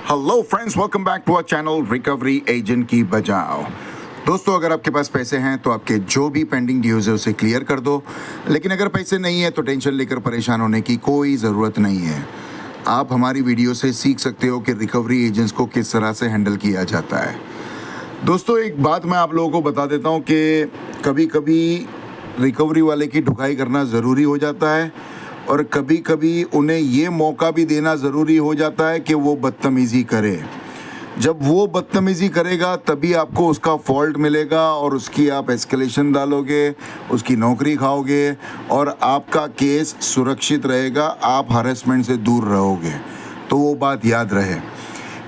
Hello friends, welcome back to our channel recovery agent की बजाओ। दोस्तों, अगर आपके पास पैसे हैं तो आपके जो भी पेंडिंग ड्यूज है उसे क्लियर कर दो, लेकिन अगर पैसे नहीं है तो टेंशन लेकर परेशान होने की कोई ज़रूरत नहीं है। आप हमारी वीडियो से सीख सकते हो कि रिकवरी एजेंट्स को किस तरह से हैंडल किया जाता है। दोस्तों, एक बात मैं आप लोगों को बता देता हूँ कि कभी कभी रिकवरी वाले की ढुकाई करना ज़रूरी हो जाता है और कभी कभी उन्हें ये मौका भी देना ज़रूरी हो जाता है कि वो बदतमीज़ी करे। जब वो बदतमीज़ी करेगा तभी आपको उसका फॉल्ट मिलेगा और उसकी आप एस्केलेशन डालोगे, उसकी नौकरी खाओगे और आपका केस सुरक्षित रहेगा, आप हरेसमेंट से दूर रहोगे। तो वो बात याद रहे।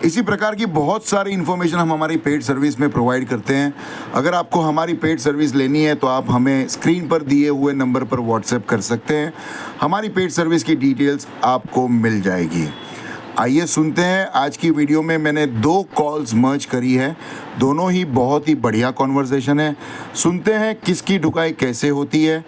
इसी प्रकार की बहुत सारी इन्फॉर्मेशन हम हमारी पेड सर्विस में प्रोवाइड करते हैं। अगर आपको हमारी पेड सर्विस लेनी है तो आप हमें स्क्रीन पर दिए हुए नंबर पर व्हाट्सएप कर सकते हैं। हमारी पेड सर्विस की डिटेल्स आपको मिल जाएगी। आइए सुनते हैं। आज की वीडियो में मैंने 2 कॉल्स मर्ज करी है, दोनों ही बहुत ही बढ़िया कॉन्वर्सेशन है। सुनते हैं किसकी ढुकाई कैसे होती है,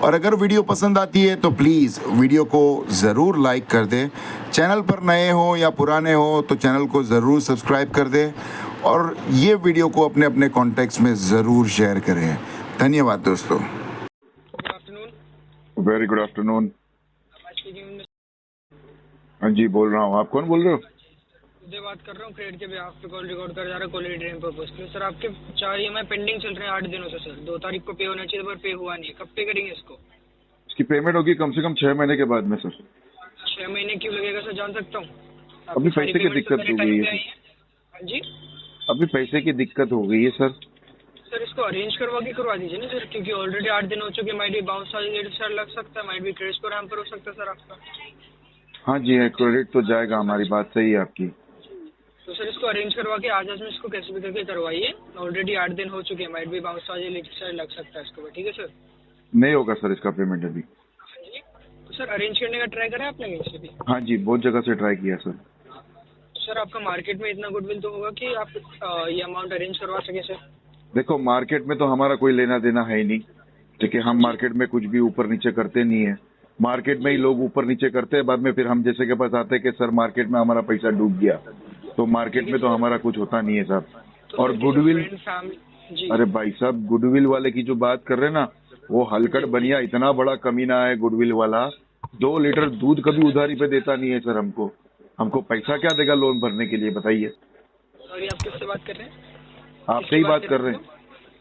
और अगर वीडियो पसंद आती है तो प्लीज़ वीडियो को ज़रूर लाइक कर दें। चैनल पर नए हो या पुराने हो तो चैनल को ज़रूर सब्सक्राइब कर दें और ये वीडियो को अपने अपने कॉन्टेक्ट्स में ज़रूर शेयर करें। धन्यवाद दोस्तों। Good afternoon. Very good afternoon. Speaking. हाँ जी, बोल रहा हूँ। आप कौन बोल रहे हो? उदय बात कर रहा हूँ। क्रेडिट के बिहाफ पे कॉल रिकॉर्ड कर जा रहा है कॉल ड्रीम पर्पस के। सर आपके 4 EMI पेंडिंग चल रहे हैं 8 दिनों से। सर 2 तारीख को पे होना चाहिए पर पे हुआ नहीं है। कब पे करेंगे इसको? इसकी पेमेंट होगी कम से कम 6 महीने के बाद में सर। 6 महीने क्यों लगेगा सर, जान सकता हूँ? अभी पैसे की दिक्कत हो गई है। हाँ जी, अभी पैसे की दिक्कत हो गई है सर। सर इसको अरेंज करवा के करवा दीजिए ना सर, क्योंकि ऑलरेडी 8 दिन हो चुके। माइट भी बाउंस सर लग सकता है, माइट भी क्रेडिट स्कोर हैम्पर हो सकता है सर आपका। हाँ जी, है क्रेडिट तो जाएगा, हमारी बात सही है आपकी। तो सर इसको अरेंज करवा के आज में इसको कैसे भी करके करवाइए। ऑलरेडी 8 दिन हो चुके हैं, माइट भी बाउंस सर लग सकता है इसको। ठीक है सर? नहीं होगा सर इसका पेमेंट अभी। तो सर अरेंज करने का ट्राई करें आपने कहीं से भी? हाँ जी, बहुत जगह से ट्राई किया सर। सर आपका मार्केट में इतना गुडविल तो होगा कि आप ये अमाउंट अरेंज करवा सके सर? देखो, मार्केट में तो हमारा कोई लेना देना है ही नहीं, ठीक है। हम मार्केट में कुछ भी ऊपर नीचे करते नहीं है। मार्केट में ही लोग ऊपर नीचे करते हैं, बाद में फिर हम जैसे के पास आते हैं कि सर मार्केट में हमारा पैसा डूब गया। तो मार्केट में तो हमारा कुछ होता नहीं है साहब। तो और गुडविल, जी अरे भाई साहब, गुडविल वाले की जो बात कर रहे हैं ना, वो हलकट बनिया इतना बड़ा कमीना है गुडविल वाला। 2 लीटर दूध कभी उधारी पे देता नहीं है सर हमको। हमको पैसा क्या देगा लोन भरने के लिए, बताइए। सॉरी, आप किससे बात कर रहे हैं? आपसे ही बात कर रहे हैं।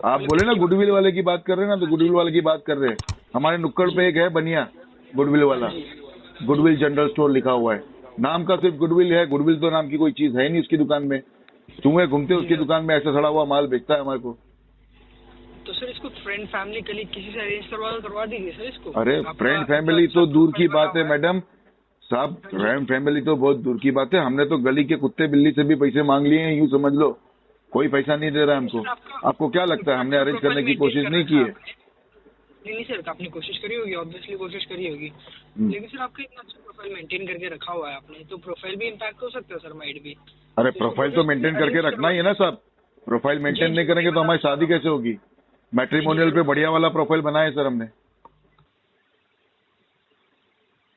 आप बोले ना गुडविल वाले की बात कर रहे हैं ना, तो गुडविल वाले की बात कर रहे हैं। हमारे नुक्कड़ पे एक है बनिया गुडविल वाला, गुडविल जनरल स्टोर लिखा हुआ है। नाम का सिर्फ गुडविल है, गुडविल तो नाम की कोई चीज है नहीं उसकी दुकान में। चूहे घूमते उसकी दुकान में, ऐसा सड़ा हुआ माल बेचता है हमारे को। तो सर इसको फ्रेंड फैमिली कलीग किसी से अरेंज करवा दीजिए सर इसको। अरे फ्रेंड फैमिली तो दूर की बात है मैडम साहब, फ्रेंड फैमिली तो बहुत दूर की बात है। हमने तो गली के कुत्ते बिल्ली से भी पैसे मांग लिए हैं, यूं समझ लो। कोई पैसा नहीं दे रहा है हमको। आपको क्या लगता है हमने अरेंज करने की कोशिश नहीं की है? नहीं सर, आपने कोशिश करी होगी, ऑब्वियसली कोशिश करी होगी, लेकिन सर आपका इतना अच्छा प्रोफाइल मेंटेन करके रखा हुआ है आपने, तो प्रोफाइल भी इम्पैक्ट हो सकता है सर, माइट भी। अरे प्रोफाइल तो मेंटेन करके रखना ही है ना साहब। प्रोफाइल मेंटेन नहीं करेंगे तो हमारी शादी कैसे होगी? मैट्रिमोनियल पे बढ़िया वाला प्रोफाइल बनाया है सर हमने।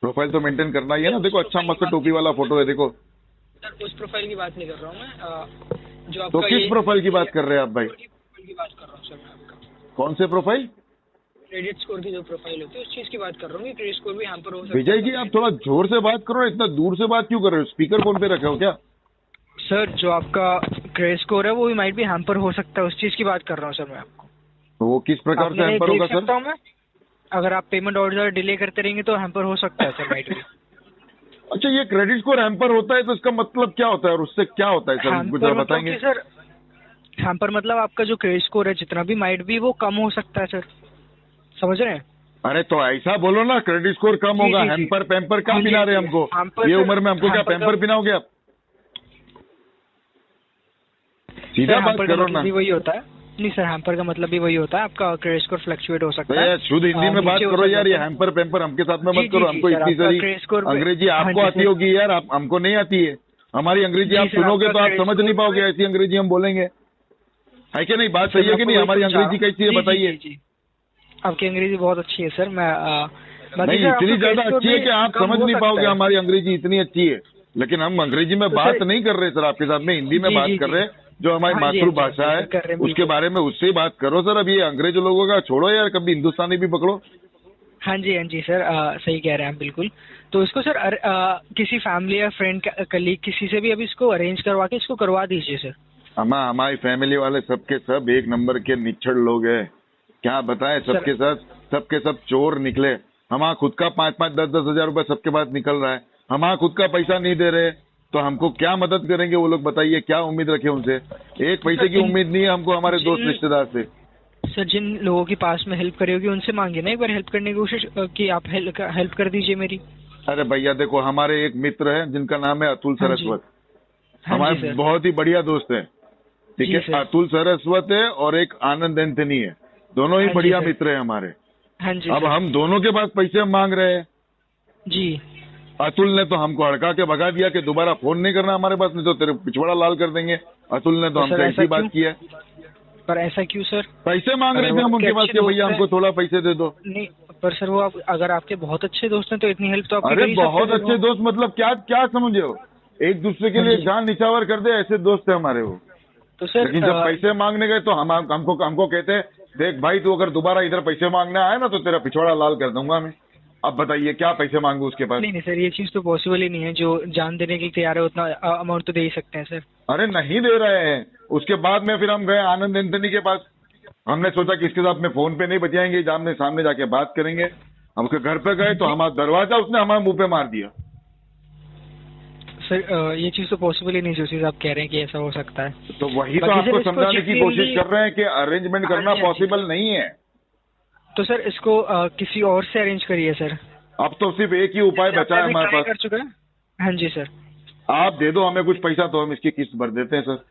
प्रोफाइल तो मेंटेन करना ही है ना। देखो, अच्छा मस्त टोपी वाला फोटो है, देखो। सर उस प्रोफाइल की बात नहीं कर रहा हूँ मैं, जो तो आपका किस प्रोफाइल की बात कर रहे हैं आप भाई? प्रोफाइल की बात कर रहा हूँ सर मैं आपका। कौन से प्रोफाइल? क्रेडिट स्कोर की जो प्रोफाइल होती है उस चीज की बात कर रहा हूँ कि क्रेडिट स्कोर भी यहाँ पर हो सकता है। विजय जी, आप थोड़ा जोर से बात करो, इतना दूर से बात क्यों कर रहे हो? स्पीकर फोन पे रखे हो क्या? सर जो आपका क्रेडिट स्कोर है वो भी माइट भी हैम्पर हो सकता है, उस चीज की बात कर रहा हूँ सर मैं आपको। तो वो किस प्रकार से हैम्पर होगा सर? मैं अगर आप पेमेंट ऑर्डर डिले करते रहेंगे तो हैम्पर हो सकता है सर, माइट भी। अच्छा, ये क्रेडिट स्कोर हैम्पर होता है तो इसका मतलब क्या होता है और उससे क्या होता है सर, कुछ आप बताएंगे? सर हैम्पर मतलब आपका जो क्रेडिट स्कोर है जितना भी माइट भी वो कम हो सकता है सर, समझ रहे हैं? अरे तो ऐसा बोलो ना, क्रेडिट स्कोर कम होगा। हैम्पर पैम्पर क्या पिला रहे हमको? ये उम्र में हमको क्या पैम्पर पिलाओगे आप? सीधा बात करो ना। वही होता है। नहीं सर, हैम्पर का मतलब भी वही होता है, आपका क्रेडिट स्कोर फ्लक्चुएट हो सकता है। शुद्ध हिंदी में बात करो यार, ये हैम्पर पैम्पर हमके साथ में मत करो। हमको इतनी सारी अंग्रेजी आपको आती होगी यार, हमको नहीं आती है। हमारी अंग्रेजी आप सुनोगे तो आप समझ नहीं पाओगे, ऐसी अंग्रेजी हम बोलेंगे, है कि नहीं? बात सही है कि नहीं? हमारी अंग्रेजी कैसी है बताइए। आपकी अंग्रेजी बहुत अच्छी है सर। मैं नहीं, इतनी ज्यादा अच्छी है कि आप समझ नहीं पाओगे। हमारी अंग्रेजी इतनी अच्छी है, लेकिन हम अंग्रेजी में तो बात सर- नहीं कर रहे सर आपके साथ में, हिंदी में जी, बात जी, कर जी। रहे हैं, जो हमारी हाँ जी, मातृभाषा हाँ जी, है कर रहे हैं, उसके बिल्कुल। बारे में उससे ही बात करो सर। अब ये अंग्रेज लोगों का छोड़ो यार, कभी हिंदुस्तानी भी पकड़ो। हाँ जी सर, सही कह रहे हैं आप बिल्कुल। तो इसको सर किसी फैमिली या फ्रेंड कलीग किसी से भी अभी इसको अरेंज करवा के इसको करवा दीजिए सर। हमारी फैमिली वाले सबके सब एक नंबर के निच्छड़ लोग हैं, क्या बताएं, सबके सब चोर निकले। हमारा खुद का 5-5, 10-10 हजार रुपए सबके पास निकल रहा है, हमारा खुद का पैसा नहीं दे रहे, तो हमको क्या मदद करेंगे वो लोग, बताइए क्या उम्मीद रखे उनसे। एक पैसे की उम्मीद नहीं है हमको हमारे दोस्त रिश्तेदार से। सर जिन लोगों के पास में हेल्प करी होगी उनसे मांगिए ना एक बार हेल्प करने की कोशिश कि आप हेल्प कर दीजिए मेरी। अरे भैया देखो, हमारे एक मित्र है जिनका नाम है अतुल हाँ जी। सरस्वत, हाँ जी हमारे सर। बहुत ही बढ़िया दोस्त है, ठीक जी है। सर। अतुल सरस्वत है और एक आनंद एंथनी है, दोनों ही हाँ जी बढ़िया सर। मित्र है हमारे। हाँ जी अब सर। हम दोनों के पास पैसे मांग रहे हैं। जी। अतुल ने तो हमको हड़का के भगा दिया कि दोबारा फोन नहीं करना हमारे पास, नहीं तो तेरे पिछवाड़ा लाल कर देंगे। अतुल ने तो तो सर हमसे ऐसा ऐसी बात क्यों? की है। पर ऐसा क्यों सर? पैसे मांग अरे रहे थे वो हम उनके आपके पास अच्छे कि भैया दोस्त हमको हैं। थोड़ा पैसे दे दो। नहीं पर सर वो अगर आपके बहुत अच्छे दोस्त हैं तो इतनी हेल्प तो आपकी अरे कर ही सकते बहुत हैं अच्छे वो। दोस्त मतलब क्या क्या समझे हो, एक दूसरे के हाँ लिए जी। जान निछावर कर दे ऐसे दोस्त है हमारे वो। तो सर लेकिन जब पैसे मांगने गए तो हमको कहते हैं, देख भाई तू अगर दोबारा इधर पैसे मांगने आए ना तो तेरा पिछवाड़ा लाल कर दूंगा मैं। अब बताइए क्या पैसे मांगू उसके पास। नहीं सर, ये चीज तो पॉसिबल ही नहीं है। जो जान देने के लिए तैयार है उतना अमाउंट तो दे ही सकते हैं सर। अरे नहीं दे रहे हैं। उसके बाद में फिर हम गए आनंद एंथनी के पास, हमने सोचा कि इसके साथ में फोन पे नहीं बतियाएंगे, आमने सामने जाके बात करेंगे। हम उसके घर पे गए तो हमारा दरवाजा उसने हमारे मुंह पे मार दिया। सर ये चीज तो पॉसिबल ही नहीं जो चीज आप कह रहे हैं कि ऐसा हो सकता है। तो वही तो बाकी सर आपको इसको समझाने की जितनी कोशिश भी- कर रहे हैं कि अरेंजमेंट हाँ करना जी, हाँ जी। पॉसिबल नहीं है। तो सर इसको किसी और से अरेंज करिए सर। अब तो सिर्फ एक ही उपाय बचा है आपने हमारे ट्राई पास। कर चुका है? हाँ जी सर। आप दे दो हमें कुछ पैसा तो हम इसकी किस्त भर देते हैं सर।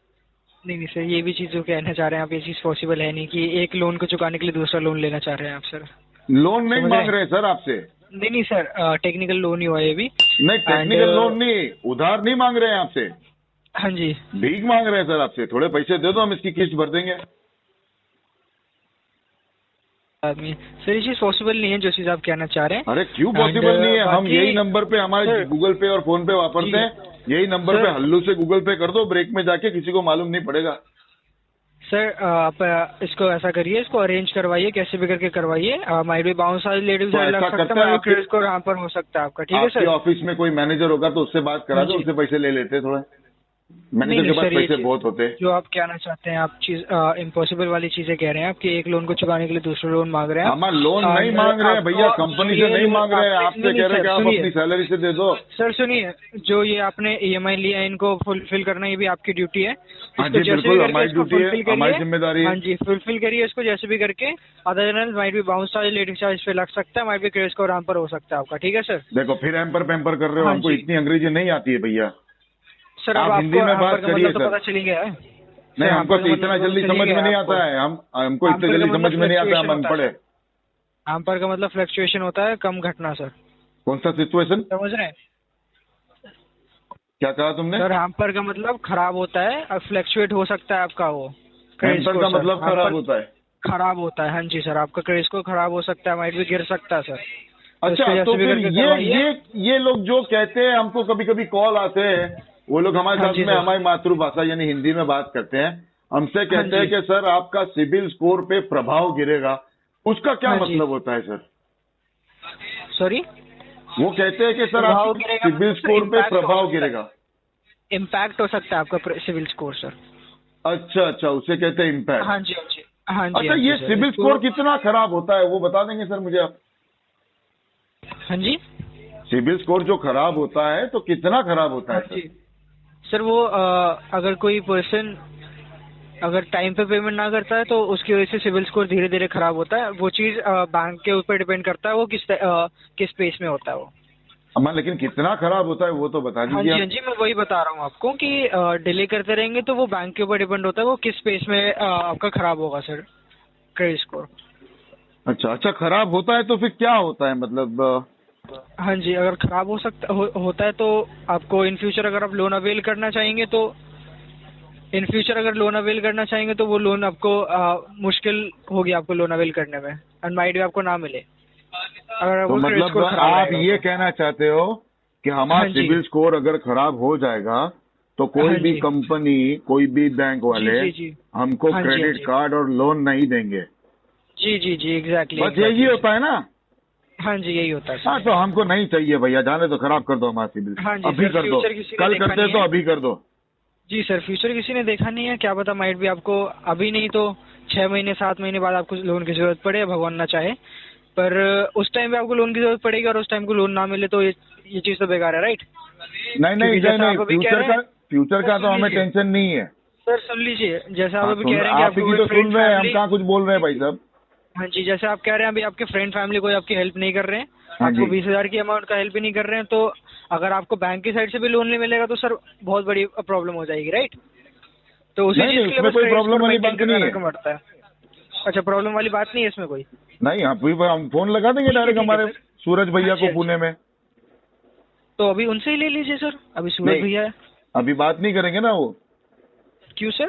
नहीं सर, ये भी चीज जो कहना चाह रहे हैं आप, ये चीज पॉसिबल है नहीं कि एक लोन को चुकाने के लिए दूसरा लोन लेना चाह रहे हैं आप सर। लोन नहीं समझ मांग रहे रहे सर आपसे। नहीं सर, टेक्निकल लोन ही हुआ ये भी। नहीं टेक्निकल And, लोन नहीं, उधार नहीं मांग रहे हैं आपसे, हाँ जी। भीख मांग रहे हैं सर आपसे। थोड़े पैसे दे दो हम इसकी किस्त भर देंगे। आदमी सर, ये चीज पॉसिबल नहीं है जो चीज आप कहना चाह रहे हैं। अरे क्यों And, पॉसिबल नहीं है, हम बाकी- यही नंबर पे हमारे सर- गूगल पे और फोन पे वापरते जी। हैं, यही नंबर सर- पे हल्लू से गूगल पे कर दो, ब्रेक में जाके किसी को मालूम नहीं पड़ेगा। सर आप इसको ऐसा करिए, इसको अरेंज करवाइए, कैसे भी करके करवाइए। माइट बी बाउंस लेडीज तो लग ऐसा सकता करते हैं है, आपके- क्रेडिट स्कोर यहाँ पर हो सकता है आपका, ठीक है आपके सर। ऑफिस में कोई मैनेजर होगा तो उससे बात करा दो, जी। उससे पैसे ले लेते हैं थोड़ा। मैनेजर नहीं के पास सर, ये पैसे चीज- बहुत होते हैं। जो आप कहना चाहते हैं, आप चीज इम्पॉसिबल वाली चीजें कह रहे हैं आप कि एक लोन को चुकाने के लिए दूसरा लोन मांग रहे हैं। हमारा लोन नहीं मांग रहे हैं भैया, कंपनी से नहीं मांग रहे हैं, आपसे कह रहे हैं कि आप अपनी सैलरी से दे दो। सर सुनिए, जो ये आपने EMI लिया है इनको फुलफिल करना ये भी आपकी ड्यूटी है। हाँ इसको जी, जैसे भी बिल्कुल, करके हमारी इसको ड्यूटी है, fulfill करिए। हमारी जिम्मेदारी है। हाँ जी, फुलफिल करिए इसको जैसे भी करके। अदरवाइज माइट भी बाउंस चार्ज, लेट चार्ज पे लग सकता है, माइट भी क्रेडिट स्कोर यहाँ पर हो सकता है आपका, ठीक है सर। देखो फिर एम्पर पैम्पर कर रहे हो, हाँ हमको जी। इतनी अंग्रेजी नहीं आती है भैया। सर आप अब हिंदी आपको में यहाँ बात पर का करिए मतलब तो सर। पता चली गया है। नहीं सर, हमको यहाँ पर तो का इतना मतलब जल्दी चली समझ में गया नहीं आपको। आता है, हमको यहाँ इतने पर का जल्दी मतलब समझ में नहीं आता, हम fluctuation अनपढ़ है। यहाँ पर का मतलब फ्लक्चुएशन होता है, कम घटना सर, कौन सा सिचुएशन, समझ रहे हैं क्या कहा तुमने? सर? हैम्पर का मतलब खराब होता है, अब फ्लक्चुएट हो सकता है आपका वो credit एम्पर score, का सर। मतलब खराब हैम्पर होता है। खराब होता है, हाँ जी सर, आपका क्रेडिट स्कोर खराब हो सकता है, माइट भी गिर सकता है सर। अच्छा इसको तो जैसे भी फिर करके करवाइए। ये लोग जो कहते हैं, हमको कभी कभी कॉल आते हैं, वो लोग हमारे हाँ साथ जी में सर। हमारी मातृभाषा यानी हिंदी में बात करते हैं, हमसे कहते हाँ हैं जी। कि सर आपका सिबिल स्कोर पे प्रभाव गिरेगा। उसका क्या हाँ जी। मतलब होता है सर? सॉरी, वो कहते हैं कि सर प्रभाव आपके गिरेगा सिबिल मतलब स्कोर पे impact हो प्रभाव सकता है। गिरेगा। इम्पैक्ट हो सकता है आपका सिविल स्कोर सर। अच्छा अच्छा, उसे कहते हैं इम्पैक्ट। हाँ जी, हाँ जी, हाँ जी। अच्छा हाँ जी, ये सर। सिबिल इसको- स्कोर कितना खराब होता है वो बता देंगे सर मुझे आप? हाँ जी, सिबिल स्कोर जो खराब होता है तो कितना खराब होता हाँ है जी सर? सर, वो अगर कोई पर्सन अगर टाइम पे पेमेंट ना करता है तो उसकी वजह से सिविल स्कोर धीरे धीरे खराब होता है। वो चीज बैंक के ऊपर डिपेंड करता है, वो किस पेस में होता है वो। अम्मा लेकिन कितना खराब होता है वो तो बता हाँ जी, दीजिए हाँ आप। जी, मैं वही बता रहा हूँ आपको कि डिले करते रहेंगे तो वो बैंक के ऊपर डिपेंड होता है, वो किस पेस में आपका खराब होगा सर क्रेडिट स्कोर। अच्छा अच्छा, खराब होता है तो फिर क्या होता है मतलब? हाँ जी, अगर खराब होता है तो आपको इन फ्यूचर अगर आप लोन अवेल करना चाहेंगे तो वो लोन आपको मुश्किल होगी आपको लोन अवेल करने में, एंड माइट भी आपको ना मिले अगर तो वो क्रेडिट मतलब स्कोर खराब आप रहेगा ये तो। कहना चाहते हो कि हमारा हाँ जी। सिविल स्कोर अगर खराब हो जाएगा तो कोई हाँ भी जी। कंपनी, कोई भी बैंक वाले जी जी। हमको हाँ जी, हाँ क्रेडिट जी। कार्ड और लोन नहीं देंगे। जी जी जी, एग्जैक्टली बस यही होता है ना। हाँ जी, यही होता है हाँ, सर। तो हमको नहीं चाहिए भैया, जाने तो खराब कर दो हमारा सिविल। हाँ जी अभी सर, कर दो, फ्यूचर किसी ने कल देखा करते नहीं तो है। अभी कर दो। जी सर, फ्यूचर किसी ने देखा नहीं है, क्या पता माइट भी आपको अभी नहीं तो 6 महीने 7 महीने बाद आपको लोन की जरूरत पड़े, भगवान ना चाहे। पर उस टाइम पे आपको लोन की जरूरत पड़ेगी और उस टाइम को लोन ना मिले तो ये चीज तो बेकार है, राइट? नहीं नहीं क्योंकि नहीं जैसा नहीं, आप अभी कह रहे हैं, फ्यूचर का सर तो सुन हमें लीजिए, टेंशन नहीं है। सर सुन लीजिए, जैसा आप हाँ अभी सुन, कह रहे हैं कि आप आपको ही कोई तो फ्रेंड सुन रहे हैं, हम फैमिली। कहाँ कुछ बोल रहे हैं भाई साहब। हाँ जी, जैसे आप कह रहे हैं अभी आपके फ्रेंड फैमिली कोई आपकी हेल्प नहीं कर रहे हैं, हाँ आपको जी। 20,000 की अमाउंट का हेल्प ही नहीं कर रहे हैं, तो अगर आपको बैंक की साइड से भी लोन नहीं मिलेगा तो सर बहुत बड़ी प्रॉब्लम हो जाएगी, राइट? तो उसी नहीं चीज नहीं, के लिए उसमें बस कोई क्रेडिट प्रॉब्लम स्कोर वाली मेंटेन बात नहीं करना है। रकम बढ़ता है। अच्छा, प्रॉब्लम वाली बात नहीं है इसमें कोई? नहीं, हम फोन लगा देंगे डायरेक्ट ठीक है हमारे सर। सूरज हाँ भैया जी, को हाँ जी। पुणे में। तो अभी उनसे ही ले लीजिए सर, अभी सूरज नहीं, भैया है। अभी बात नहीं करेंगे ना वो, क्यों सर?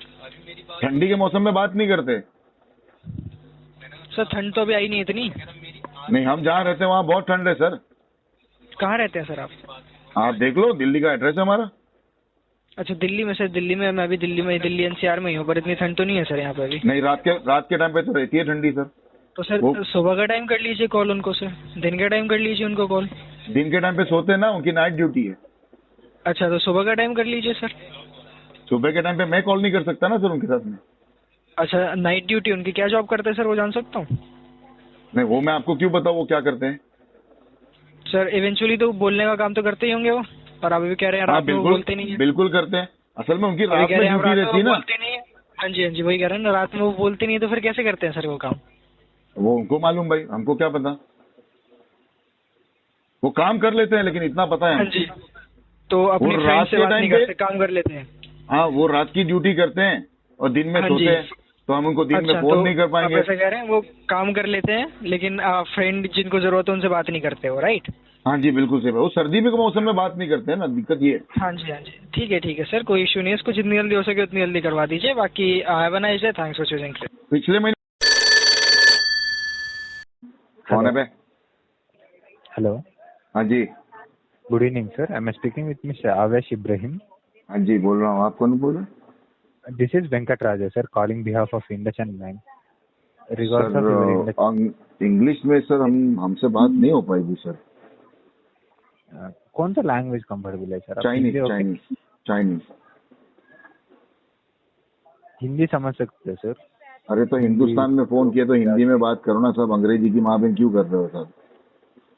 ठंडी के मौसम में बात नहीं करते। सर ठंड तो अभी आई नहीं इतनी। नहीं, हम जहाँ रहते हैं वहाँ बहुत ठंड है सर। कहाँ रहते हैं सर आप? आप देख लो, दिल्ली का एड्रेस है हमारा। अच्छा, दिल्ली में? सर दिल्ली में मैं भी दिल्ली एनसीआर में ही हूँ, पर इतनी ठंड तो नहीं है सर यहाँ पे अभी। नहीं, रात के टाइम पे तो रहती है ठंडी सर। तो सर वो सुबह का टाइम कर लीजिए कॉल उनको सर, दिन के टाइम कर लीजिए उनको कॉल। दिन के टाइम पे सोते हैं ना, उनकी नाइट ड्यूटी है। अच्छा, तो सुबह का टाइम कर लीजिए सर। सुबह के टाइम पे मैं कॉल नहीं कर सकता ना सर उनके साथ में। अच्छा, नाइट ड्यूटी उनकी, क्या जॉब करते हैं सर, वो जान सकता हूँ? नहीं, वो मैं आपको क्यों बताऊँ वो क्या करते हैं। सर इवेंचुअली तो बोलने का काम तो करते ही होंगे वो, और अभी भी कह रहे हैं हाँ रात में वो बोलते नहीं है। बिल्कुल करते हैं। असल में उनकी अभी रात कह में रहे हैं आप ड्यूटी रात में रहती वो है ना। बोलते नहीं है। हाँ जी, हाँ जी, वही कह रहे हैं ना, रात में वो बोलते नहीं है, तो फिर कैसे करते हैं सर वो काम? वो उनको मालूम भाई, हमको क्या पता। वो काम कर लेते हैं, लेकिन इतना पता है हाँ हमको। जी, तो अपने वो फ्रेंड रात से के बात टाइम नहीं पे, करते, काम कर लेते हैं। हाँ वो रात की ड्यूटी करते हैं और दिन में हाँ सोते जी। हैं, तो हम उनको दिन अच्छा, में फोन तो नहीं कर आप पाएंगे। ऐसा कह रहे हैं वो काम कर लेते हैं, लेकिन फ्रेंड जिनको जरूरत है उनसे बात नहीं करते हो, राइट? हाँ जी बिल्कुल सही। वो सर्दी में के मौसम में बात नहीं करते हैं ना, दिक्कत ये है। हाँ जी, हाँ जी, ठीक है सर, कोई इशू नहीं है, इसको जितनी जल्दी हो सके उतनी जल्दी करवा दीजिए। बाकी have a nice day, thanks for choosing. पिछले महीने कौन है बे? Hello. हाँ जी। Good evening, sir. I'm speaking with Mr. Avesh Ibrahim. हाँ जी बोल रहा हूँ, आप कौन बोल रहे हैं? This is Venkat Raja, sir, calling behalf of IndusInd Bank. Regards of your Indus. English में सर हमसे बात नहीं हो पाएगी सर। कौन सा लैंग्वेज कंफर्टेबल है सर? आप Chinese Hindi okay? Chinese Chinese. Hindi समझ सकते हैं सर? अरे तो हिंदुस्तान में फोन किया तो हिंदी में बात करो ना सब, अंग्रेजी की माँ बहन क्यों कर रहे हो सर?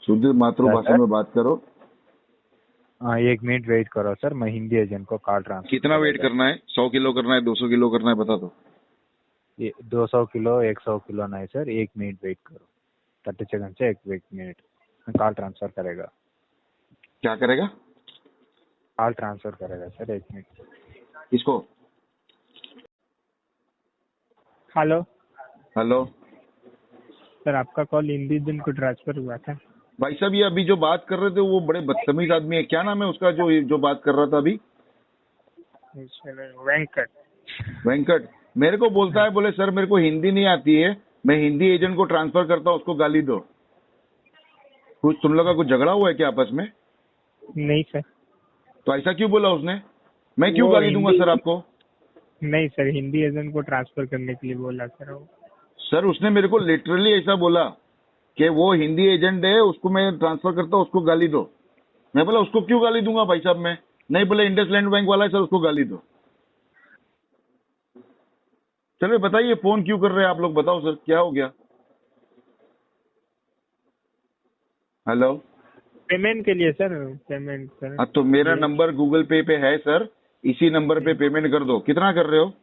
शुद्ध मातृभाषा में बात करो। हाँ, 1 मिनट वेट करो सर, मैं हिंदी एजेंट को कॉल ट्रांसफर। कितना वेट करना है? 100 किलो करना है, 200 किलो करना है, बता दो। 200 किलो 100 किलो नहीं सर, 1 मिनट वेट करो। 30 सेकंड से 1 मिनट में कॉल ट्रांसफर करेगा। क्या करेगा? कॉल ट्रांसफर करेगा सर, 1 मिनट। किसको? हेलो हेलो सर, आपका कॉल हिंदी दिन को ट्रांसफर हुआ था। भाई साहब, ये अभी जो बात कर रहे थे वो बड़े बदतमीज आदमी है। क्या नाम है उसका जो बात कर रहा था अभी? वेंकट। वेंकट। मेरे को बोलता है, बोले सर मेरे को हिंदी नहीं आती है, मैं हिंदी एजेंट को ट्रांसफर करता हूँ, उसको गाली दो। कुछ तुम लोग का कुछ झगड़ा हुआ है क्या आपस में? नहीं सर। तो ऐसा क्यों बोला उसने? मैं क्यों वो गाली दूंगा हिंदी- सर आपको? नहीं सर, हिंदी एजेंट को ट्रांसफर करने के लिए बोला सर वो। सर उसने मेरे को लिटरली ऐसा बोला कि वो हिंदी एजेंट है, उसको मैं ट्रांसफर करता हूँ, उसको गाली दो। मैं बोला उसको क्यों गाली दूंगा भाई साहब मैं? नहीं, बोले इंडसलैंड बैंक वाला है सर, उसको गाली दो। चलिए बताइए फोन क्यों कर रहे हैं आप लोग, बताओ सर क्या हो गया? हेलो। पेमेंट के लिए सर, पेमेंट सर। हाँ तो मेरा नंबर गूगल पे है सर, इसी नंबर पे पेमेंट कर दो। कितना कर रहे हो?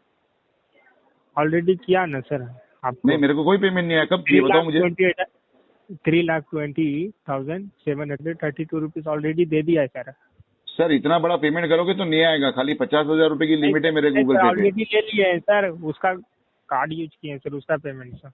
ऑलरेडी किया ना सर आपको। नहीं, मेरे को कोई पेमेंट नहीं आया। कब किया बताओ मुझे। 3,20,732 रुपीज ऑलरेडी दे दिया है सर। सर इतना बड़ा पेमेंट करोगे तो नहीं आएगा, खाली 50,000 रुपए की लिमिट है मेरे गूगल पे ऑलरेडी ले लिए है सर, उसका कार्ड यूज किए हैं सर, उसका पेमेंट सर।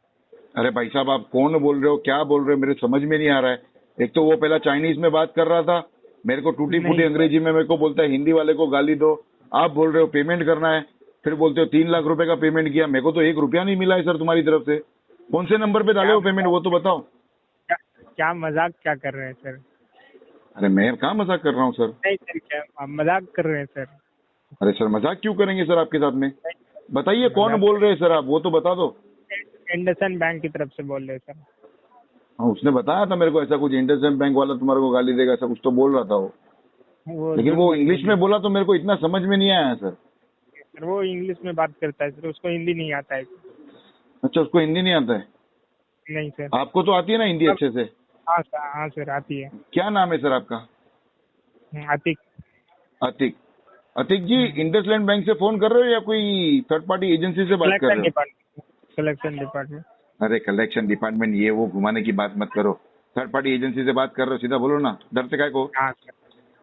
अरे भाई साहब आप कौन बोल रहे हो, क्या बोल रहे हो, मेरे समझ में नहीं आ रहा है। एक तो वो पहला चाइनीज में बात कर रहा था, मेरे को टूटी फूटी नहीं। अंग्रेजी में मेरे को बोलता है हिंदी वाले को गाली दो। आप बोल रहे हो पेमेंट करना है, फिर बोलते हो 3 लाख रुपए का पेमेंट किया। मेरे को तो 1 रुपया नहीं मिला है सर तुम्हारी तरफ से। कौन से नंबर पे डाले हो पेमेंट वो तो बताओ। क्या मजाक क्या कर रहे हैं सर? अरे मैं कहाँ मजाक कर रहा हूँ सर। नहीं सर, क्या आप मजाक कर रहे हैं सर? अरे सर मजाक क्यों करेंगे सर आपके साथ में। बताइए कौन मजाक- बोल रहे हैं सर आप, वो तो बता दो। इंडसइंड बैंक की तरफ से बोल रहे हैं सर। हाँ उसने बताया था मेरे को ऐसा कुछ इंडसइंड बैंक वाला तुम्हारे को गाली देगा, ऐसा कुछ तो बोल रहा था वो। लेकिन वो इंग्लिश में बोला तो मेरे को इतना समझ में नहीं आया सर। सर वो इंग्लिश में बात करता है सर, उसको हिंदी नहीं आता है। अच्छा उसको हिंदी नहीं आता है। नहीं सर। आपको तो आती है ना हिंदी अच्छे से। हाँ सर, हाँ सर आती है। क्या नाम है सर आपका। आतिक। अतिक। अतिक जी इंडसलैंड बैंक से फोन कर रहे हो या कोई थर्ड पार्टी एजेंसी से बात कर कलेक्शन रहे हो। Department, collection department. अरे कलेक्शन डिपार्टमेंट ये वो घुमाने की बात मत करो। थर्ड पार्टी एजेंसी से बात कर रहे हो, सीधा बोलो ना, डरते काय को। हाँ सर,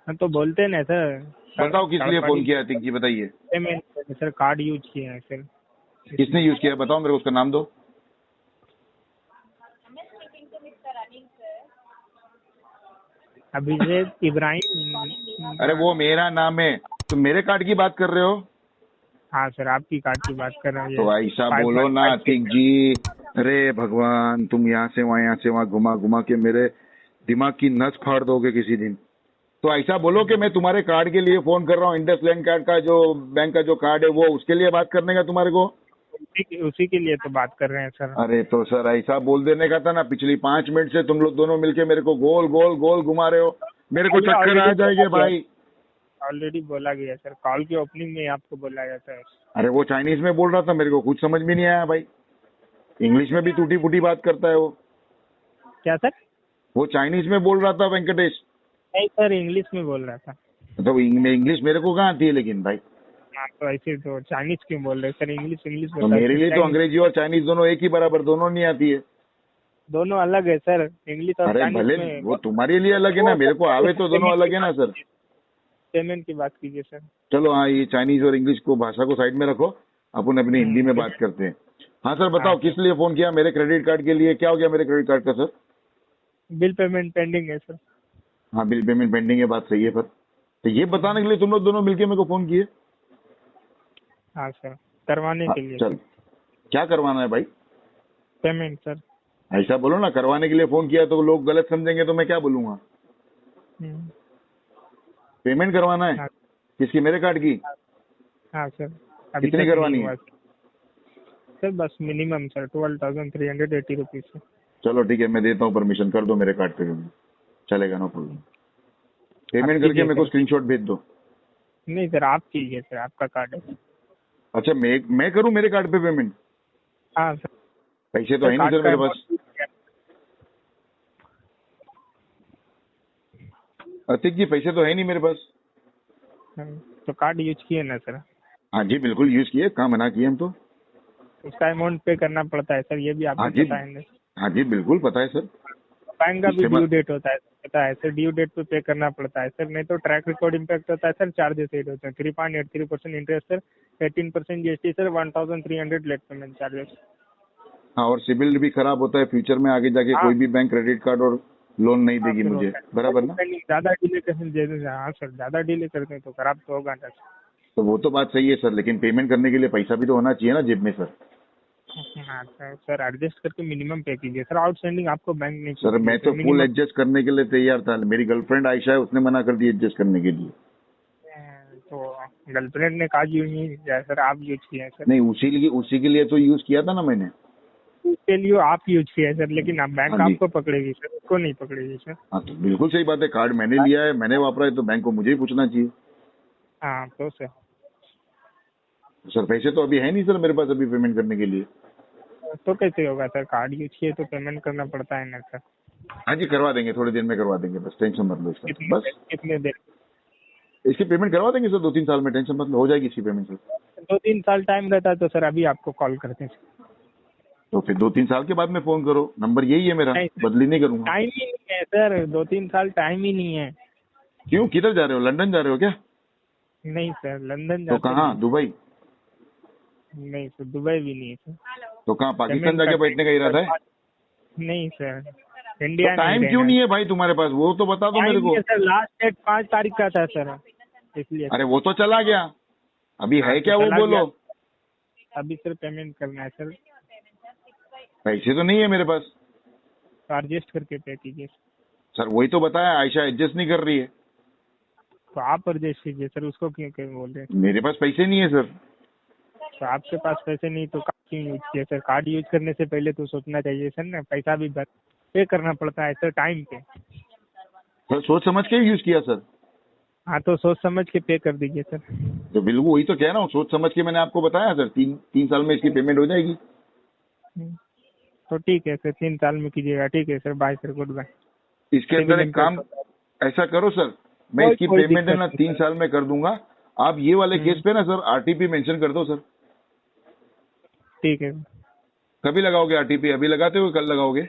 हाँ तो बोलते हैं ना सर। बताओ किस लिए फोन किया अतिक जी, बताइए। पेमेंट सर, कार्ड यूज किए हैं सर। किसने यूज किया बताओ मेरे को, उसका नाम दो। अभिषेक इब्राहिम। अरे वो मेरा नाम है, तुम मेरे कार्ड की बात कर रहे हो। हाँ सर, आपकी कार्ड की बात कर रहे हैं। तो ऐसा बोलो ना अतिक जी। अरे भगवान, तुम यहाँ से वहाँ घुमा घुमा के मेरे दिमाग की नस फाड़ दोगे किसी दिन। तो ऐसा बोलो कि मैं तुम्हारे कार्ड के लिए फोन कर रहा हूँ, इंडसलैंड कार्ड का जो बैंक का जो कार्ड है वो उसके लिए बात करने का तुम्हारे को। उसी के लिए तो बात कर रहे हैं सर। अरे तो सर ऐसा बोल देने का था ना, पिछली 5 मिनट से तुम लोग दोनों मिलके मेरे को गोल गोल गोल घुमा रहे हो, मेरे को चक्कर आ जाएंगे भाई। ऑलरेडी बोला गया सर, कॉल की ओपनिंग में आपको बोला जाता है। अरे वो चाइनीज में बोल रहा था, मेरे को कुछ समझ में नहीं आया भाई। इंग्लिश में भी टूटी फूटी बात करता है वो। क्या सर? वो चाइनीज में बोल रहा था वेंकटेश। नहीं सर, इंग्लिश में बोल रहा था। तो इंग्लिश मेरे को कहाँ आती है लेकिन भाई। हाँ तो ऐसे तो चाइनीज क्यों बोल रहे हैं सर? इंग्लिश इंग्लिश तो मेरे लिए तो अंग्रेजी और चाइनीज दोनों एक ही बराबर, दोनों नहीं आती है। दोनों अलग है सर, इंग्लिश और अरे चाइनीज भले में। वो तुम्हारे लिए अलग है ना, मेरे को आवे तो दोनों अलग है ना सर। पेमेंट की बात कीजिए सर। चलो हाँ, ये चाइनीज और इंग्लिश को भाषा को साइड में रखो, अपन अपनी हिंदी में बात करते हैं। हाँ सर बताओ किस लिए फोन किया। मेरे क्रेडिट कार्ड के लिए। क्या हो गया मेरे क्रेडिट कार्ड का सर। बिल पेमेंट पेंडिंग है सर। हाँ बिल पेमेंट पेंडिंग है, बात सही है। पर तो ये बताने के लिए तुम लोग दोनों मिलके मेरे को फोन किए। हाँ सर, करवाने हाँ, के लिए। चल क्या करवाना है भाई। Payment sir. ऐसा बोलो ना, करवाने के लिए फोन किया तो लोग गलत समझेंगे तो मैं क्या बोलूंगा। पेमेंट करवाना है। हाँ। किसकी, मेरे कार्ड की। हाँ सर। अभी कितनी तक करवानी नहीं है? हुआ सर, बस मिनिमम सर 12,380 रुपीज। चलो ठीक है, मैं देता हूँ परमिशन, कर दो मेरे कार्ड पे पेमेंट, चलेगा नो प्रॉब्लम। पेमेंट आप करके मेरे को कीजिए स्क्रीनशॉट भेज दो। नहीं सर, आप कीजिए सर, आपका कार्ड है। अच्छा मैं करूँ मेरे कार्ड पे पेमेंट। हाँ सर। पैसे तो है नहीं सर मेरे पास। अतिक जी पैसे तो है नहीं मेरे पास। तो कार्ड यूज किए ना सर, हाँ जी बिल्कुल यूज किए, कहाँ मना किए हम तो। उसका अमाउंट पे करना पड़ता है सर, ये भी हाँ आपको जी पता है। हाँ जी बिल्कुल पता है सर। बैंक का भी इससे ड्यू डेट होता है, पता है सर, ड्यू डेट पे करना पड़ता है सर, नहीं तो ट्रैक रिकॉर्ड इम्पैक्ट होता है सर, चार्जेस एड होते हैं 3.83% interest sir, 18% GST sir, 1,300 late payment charges. हाँ और सिबिल भी खराब होता है, फ्यूचर में आगे जाके हाँ। कोई भी बैंक क्रेडिट कार्ड और लोन नहीं देगी मुझे, बराबर ना। ज्यादा डिले करते। हाँ सर, ज्यादा डिले करते हैं तो खराब तो होगा ना सर। तो वो तो बात सही है सर, लेकिन पेमेंट करने के लिए पैसा भी तो होना चाहिए ना जेब में सर। हाँ सर, एडजस्ट करके मिनिमम पे कीजिए सर, आउटस्टैंडिंग आपको बैंक नहीं। सर मैं तो फुल एडजस्ट करने के लिए तैयार था, मेरी गर्लफ्रेंड आयशा है, उसने मना कर दी एडजस्ट करने के लिए। तो गर्लफ्रेंड ने कार्ड यूज नहीं किया सर, आप यूज किए सर। नहीं उसी के लिए तो यूज किया था ना मैंने। उसके लिए आप यूज किए सर, लेकिन आप बैंक हाँ जी। आपको पकड़ेगी सर, उसको नहीं पकड़ेगी सर। हाँ तो बिल्कुल सही बात है, कार्ड मैंने लिया है, मैंने वापरा है, तो बैंक को मुझे ही पूछना चाहिए। हाँ तो सर। सर पैसे तो अभी है नहीं सर मेरे पास अभी पेमेंट करने के लिए। तो कैसे होगा सर, कार्ड यूज किए तो पेमेंट करना पड़ता है ना सर। हाँ जी करवा देंगे, थोड़ी देर में करवा देंगे, बस टेंशन मत लो इसका। बस कितने देर? इसकी पेमेंट करवा देंगे सर 2-3 साल में, टेंशन मत लो, हो जाएगी इसकी पेमेंट सर। 2-3 साल टाइम रहता है तो सर अभी आपको कॉल करते हैं। तो फिर 2-3 साल के बाद में फोन करो, नंबर यही है मेरा, नहीं सर। बदली नहीं करूंगा। टाइम ही नहीं है सर, 2-3 साल टाइम ही नहीं है। क्यों, किधर जा रहे हो, लंदन जा रहे हो क्या। नहीं सर, लंदन तो जाते कहाँ, दुबई। नहीं सर, दुबई भी नहीं है सर। तो कहाँ, पाकिस्तान जाके बैठने का इरादा है। नहीं सर, इंडिया टाइम क्यों नहीं है भाई तुम्हारे पास, वो तो बता दो मेरे को। सर, लास्ट डेट 5 तारीख का था सर, इसलिए। अरे वो तो चला गया, अभी है क्या वो बोलो। अभी सर पेमेंट करना है सर, पैसे तो नहीं है मेरे पास। तो एडजस्ट करके पे कीजिए। सर वही तो बताया, आयशा एडजस्ट नहीं कर रही है। तो आप एडजस्ट कीजिए सर, उसको क्यों क्यों बोल रहे हैं? मेरे पास पैसे नहीं है सर। तो आपके पास पैसे नहीं तो कार्ड क्यों यूज किए सर? कार्ड यूज करने से पहले तो सोचना चाहिए सर ना, पैसा भी पे करना पड़ता है सर टाइम पे। सर सोच समझ के यूज किया सर। हाँ तो सोच समझ के पे कर दीजिए सर। तो बिल्कुल वही तो कह रहा हूँ, सोच समझ के मैंने आपको बताया सर, 3 साल में इसकी पेमेंट हो जाएगी। तो ठीक है सर, 3 साल में कीजिएगा। ठीक है sir, bye sir, good bye. इसके अंदर एक काम ऐसा करो सर, मैं इसकी कोई पेमेंट है दिक्कत ना नहीं 3 साल में कर दूंगा। आप ये वाले केस पे ना सर आरटीपी मेंशन कर दो सर। ठीक है, कभी लगाओगे आरटीपी? अभी लगाते हो, कल लगाओगे?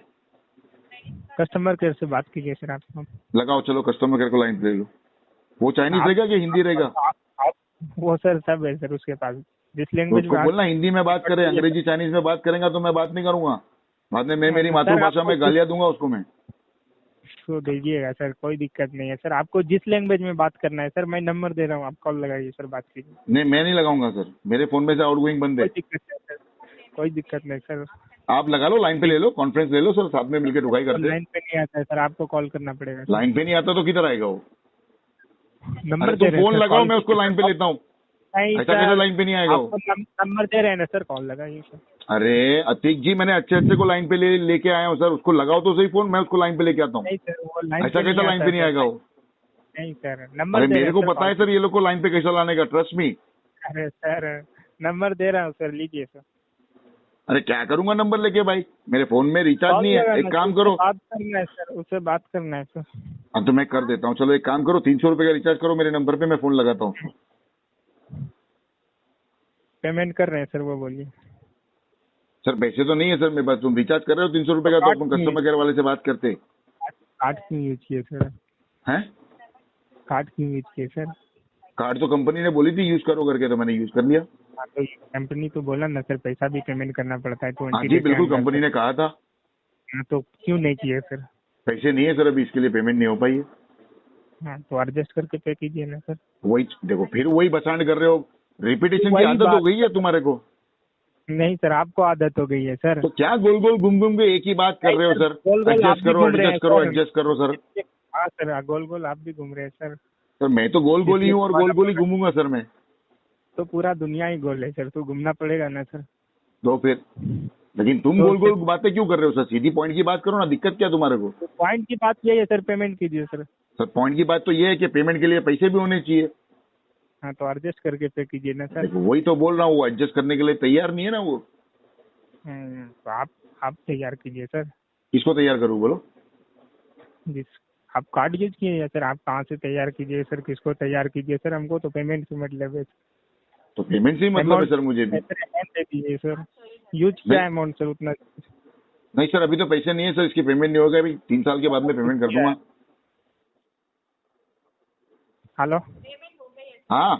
कस्टमर केयर से बात कीजिए सर आप। लगाओ, चलो कस्टमर केयर को लाइन पे ले लो। वो चाइनीज रहेगा कि हिंदी रहेगा? वो सर सब है सर उसके पास, जिस लैंग्वेज उसको में बोलना हिंदी में बात करें, अंग्रेजी चाइनीज में बात करेंगे तो मैं बात नहीं करूंगा। बाद में मैं मेरी सर, मातृभाषा आपको में गालियां दूंगा उसको मैं। तो दीजिएगा सर, कोई दिक्कत नहीं है सर। आपको जिस लैंग्वेज में बात करना है सर, मैं नंबर दे रहा हूँ, आप कॉल लगाइए सर, बात कीजिए। नहीं मैं नहीं लगाऊंगा सर, मेरे फोन में से आउटगोइंग बंद है। कोई दिक्कत नहीं सर, कोई दिक्कत नहीं सर। आप लगा लो, लाइन पे ले लो, कॉन्फ्रेंस ले लो सर, साथ में मिलकर ढुकाई करते। लाइन पे नहीं आता है सर, आपको कॉल करना पड़ेगा। लाइन पे नहीं आता तो किधर आएगा वो? नंबर अरे दे तो रहे हैं फोन सर, लगाओ, कॉल मैं उसको लाइन पे लेता हूँ। नहीं ऐसा कैसे सर, लाइन पे नहीं आएगा वो? आपको नंबर दे रहे हैं ना सर, कॉल लगाइए सर। अरे अतीक जी, मैंने अच्छे अच्छे को लाइन पे लेके आया हूँ सर, उसको लगाओ तो सही फोन, मैं उसको लाइन पे लेके आता हूँ। नहीं सर, वो लाइन ऐसा कैसा लाइन पे नहीं आएगा वो? नहीं सर, नंबर अरे दे रहे मेरे हैं को सर, पता है कॉल। सर ये लोग को लाइन पे कैसा लाने का, ट्रस्ट मी। अरे सर, नंबर दे रहा हूँ सर, लीजिए सर। अरे क्या करूंगा नंबर लेके भाई, मेरे फोन में रिचार्ज नहीं है। एक काम करो, बात करना है सर, उससे बात करना है सर। हाँ तो मैं कर देता हूँ। चलो एक काम करो, 300 रुपए का रिचार्ज करो मेरे नंबर पे, मैं फोन लगाता हूँ। पेमेंट कर रहे हैं सर, वो बोलिए। सर पैसे तो नहीं है सर मेरे पास, तुम रिचार्ज कर रहे हो 300 रुपए का, तो अपन कस्टमर केयर वाले से बात करते कार्ड क्यों यूज किए सर? हैं। कार्ड क्यों यूज किए सर? कार्ड तो कंपनी ने बोली थी यूज करो करके, तो मैंने यूज कर लिया। हाँ, तो कंपनी तो बोला ना सर, पैसा भी पेमेंट करना पड़ता है। हाँ 20 जी days के बिल्कुल, अंदर। कंपनी ने कहा था। हाँ, तो क्यों नहीं किए सर? पैसे नहीं है सर अभी, इसके लिए पेमेंट नहीं हो पाई है। हाँ तो एडजस्ट करके पे कीजिए ना सर। वही देखो, फिर वही बसांड कर रहे हो, रिपीटेशन की वही आदत हो बात गई है तुम्हारे को। नहीं सर, आपको आदत हो गई है सर। तो क्या गोल गोल घूम घूम के एक ही बात कर रहे हो सर? गोल-गोल आप एडजस्ट भी करो, घूम रहे हैं एडजस्ट करो, सर। एडजस्ट करो सर। हाँ सर, गोल गोल आप भी घूम रहे हैं सर। सर मैं तो गोल गोल ही हूँ और गोल गोल ही घूमूंगा सर मैं। तो पूरा दुनिया ही गोल है सर, तो घूमना पड़ेगा ना सर। तो फिर लेकिन तुम तो गोल गोल बातें क्यों कर रहे हो सर? सीधी पॉइंट की बात करो ना, दिक्कत क्या तुम्हारे को? तो पॉइंट की बात यही है सर, पेमेंट कीजिए सर। सर पॉइंट की बात तो ये है कि पेमेंट के लिए पैसे भी होने चाहिए। हाँ तो एडजस्ट करके पे कीजिए ना सर। देखो वही तो बोल रहा हूँ, वो एडजस्ट करने के लिए तैयार नहीं है ना वो। तो आप तैयार कीजिए सर। किसको तैयार करूँ बोलो? जिस आप कार्ड यूज किए हैं सर, आप कहाँ से तैयार कीजिए सर, किसको तैयार कीजिए सर, हमको तो पेमेंट से मतलब है। तो पेमेंट से ही मतलब है सर मुझे भी। अमाउंट दे दीजिए सर, यूज क्या अमाउंट सर उतना। नहीं सर अभी तो पैसे नहीं है सर, इसकी पेमेंट नहीं होगा अभी, 3 साल के बाद में पेमेंट कर दूंगा। हेलो, हाँ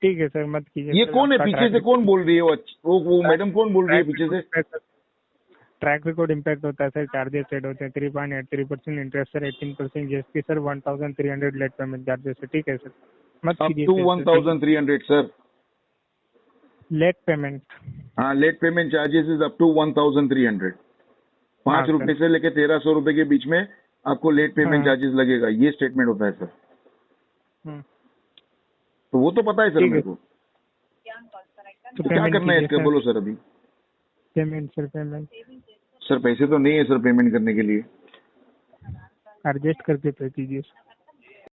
ठीक है सर, मत कीजिए। ये सर, कौन है आपका पीछे से, कौन बोल रही है? वो मैडम कौन बोल रही है पीछे से? ट्रैक रिकॉर्ड इम्पैक्ट होता है सर, चार्जेस एड होते हैं 3.83% interest sir, 18% GST sir, 1300 late payment charges है। ठीक है सर, मत अप कीजिए to sir. 1300 sir. Late payment. हाँ late payment charges is up to 1300। 5 sir. रुपए से लेके 1300 रुपए के बीच में आपको लेट पेमेंट चार्जेस लगेगा, ये स्टेटमेंट होता है सर। तो वो तो पता है सर ठीक है। मेरे को। तो तो क्या पेमेंट करना है कीजिए इसका सर। बोलो सर अभी? पेमेंट सर, पेमेंट सर पैसे तो नहीं है सर पेमेंट करने के लिए। एडजस्ट करके पे कीजिए सर।